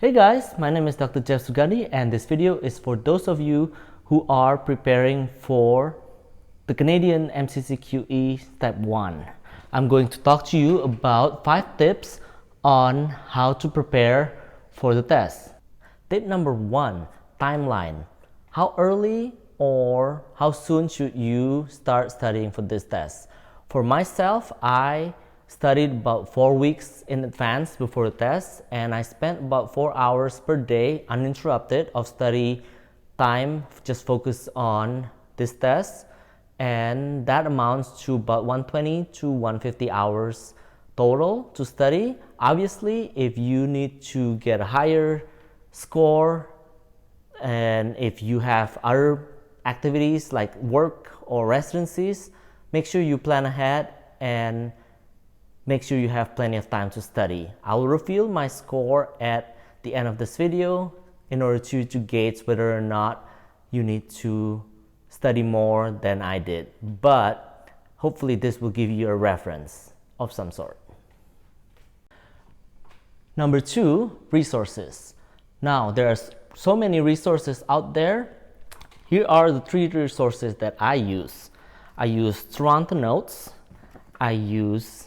Hey guys, my name is Dr. Jeff Sugandi and this video is for those of you who are preparing for the Canadian MCCQE Step 1. I'm going to talk to you about 5 tips on how to prepare for the test. Tip number 1, timeline. How early or how soon should you start studying for this test? For myself, I studied about 4 weeks in advance before the test, and I spent about 4 hours per day uninterrupted of study time just focused on this test, and that amounts to about 120 to 150 hours total to study. Obviously, if you need to get a higher score and if you have other activities like work or residencies, make sure you plan ahead and make sure you have plenty of time to study. I will reveal my score at the end of this video in order to gauge whether or not you need to study more than I did. But hopefully this will give you a reference of some sort. Number 2, resources. Now, there are so many resources out there. Here are the 3 resources that I use. I use Toronto Notes, I use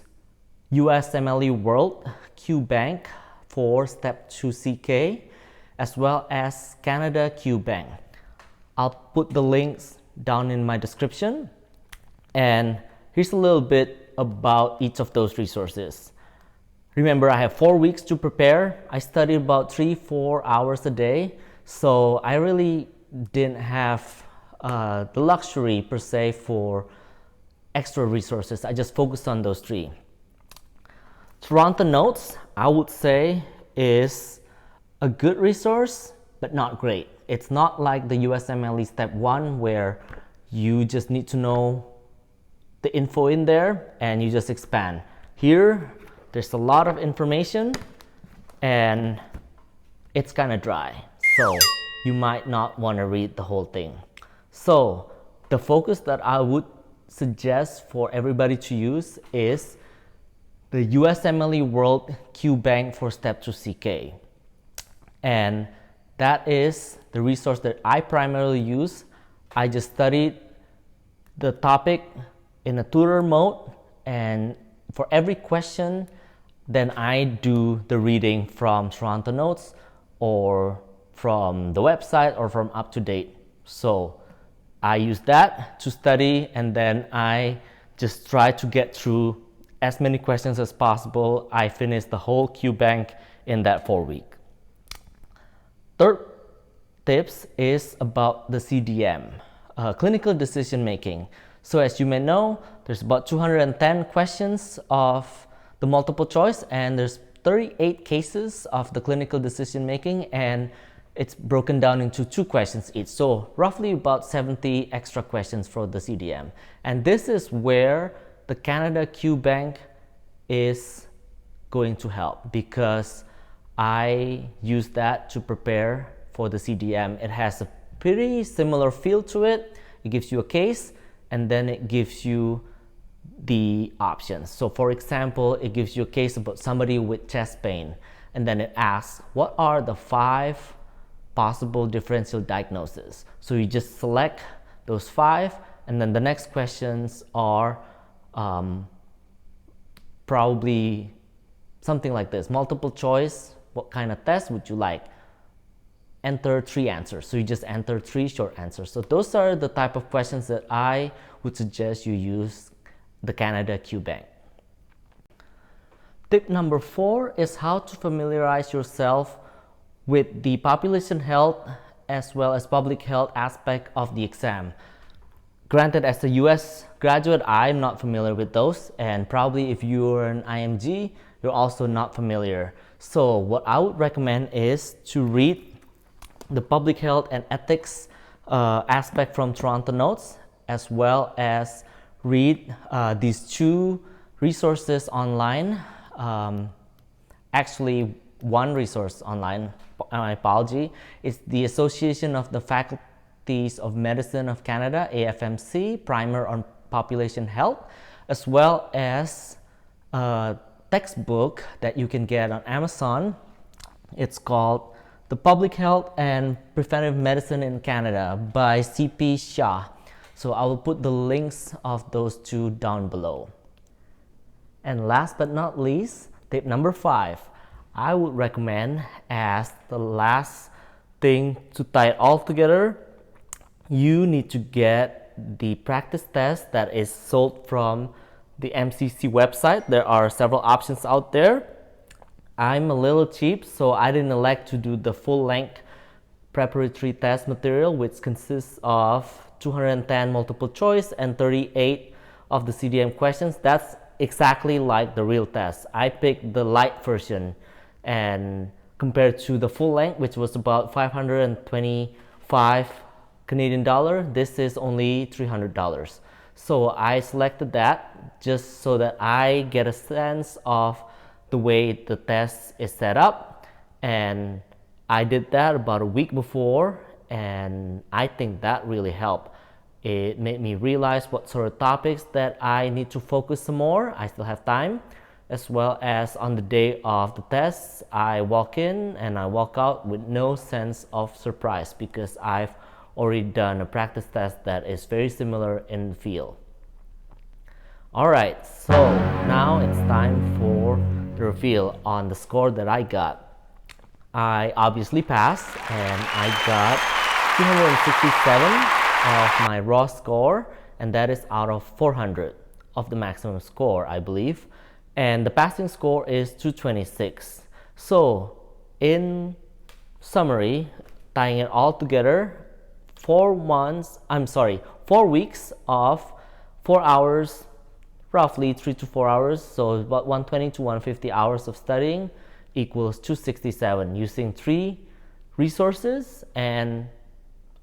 USMLE World QBank for Step 2 CK, as well as Canada QBank. I'll put the links down in my description. And here's a little bit about each of those resources. Remember, I have 4 weeks to prepare. I studied about 3-4 hours a day, so I really didn't have the luxury per se for extra resources. I just focused on those 3. Toronto Notes, I would say, is a good resource, but not great. It's not like the USMLE Step 1 where you just need to know the info in there and you just expand. Here, there's a lot of information and it's kind of dry, so you might not want to read the whole thing. So the focus that I would suggest for everybody to use is the USMLE World QBank for Step 2 CK. And that is the resource that I primarily use. I just studied the topic in a tutor mode, and for every question, then I do the reading from Toronto Notes or from the website or from UpToDate. So I use that to study, and then I just try to get through as many questions as possible. I finished the whole QBank in that 4 week. Third tips is about the CDM, clinical decision making. So as you may know, there's about 210 questions of the multiple choice, and there's 38 cases of the clinical decision making, and it's broken down into 2 questions each. So roughly about 70 extra questions for the CDM. And this is where the Canada QBank is going to help, because I use that to prepare for the CDM. It has a pretty similar feel to it. It gives you a case and then it gives you the options. So for example, it gives you a case about somebody with chest pain, and then it asks, what are the 5 possible differential diagnoses? So you just select those 5, and then the next questions are probably something like this: multiple choice, what kind of test would you like? Enter 3 answers. So you just enter 3 short answers. So those are the type of questions that I would suggest you use the Canada QBank. Tip number 4 is how to familiarize yourself with the population health as well as public health aspect of the exam. Granted, as a US graduate, I'm not familiar with those, and probably if you're an IMG, you're also not familiar. So what I would recommend is to read the public health and ethics aspect from Toronto Notes, as well as read these 2 resources online. Actually, one resource online, my apology, is the Association of the Faculties of Medicine of Canada, AFMC, Primer on Population Health, as well as a textbook that you can get on Amazon It's called The Public Health and Preventive Medicine in Canada by C.P. Shah. So I will put the links of those two down below. And last but not least, tip number 5, I would recommend as the last thing to tie it all together, you need to get the practice test that is sold from the MCC website. There are several options out there. I'm a little cheap, so I didn't elect to do the full-length preparatory test material, which consists of 210 multiple choice and 38 of the CDM questions. That's exactly like the real test. I picked the light version, and compared to the full length, which was about 525 Canadian dollar, this is only $300. So I selected that just so that I get a sense of the way the test is set up, and I did that about a week before, and I think that really helped. It made me realize what sort of topics that I need to focus some more. I still have time, as well as on the day of the test, I walk in and I walk out with no sense of surprise because I've already done a practice test that is very similar in the field. Alright, so now it's time for the reveal on the score that I got. I obviously passed, and I got 267 of my raw score, and that is out of 400 of the maximum score, I believe. And the passing score is 226. So in summary, tying it all together, 4 weeks of 4 hours, roughly 3 to 4 hours, so about 120 to 150 hours of studying equals 267 using 3 resources, and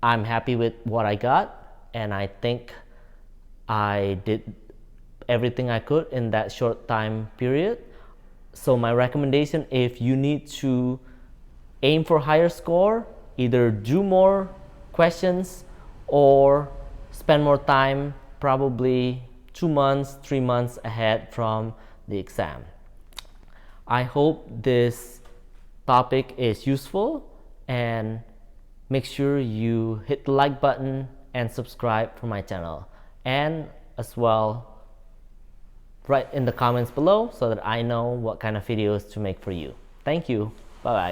I'm happy with what I got, and I think I did everything I could in that short time period. So my recommendation, if you need to aim for higher score, either do more questions or spend more time, probably 2 months, 3 months ahead from the exam. I hope this topic is useful, and make sure you hit the like button and subscribe for my channel, and as well write in the comments below so that I know what kind of videos to make for you. Thank you. Bye bye.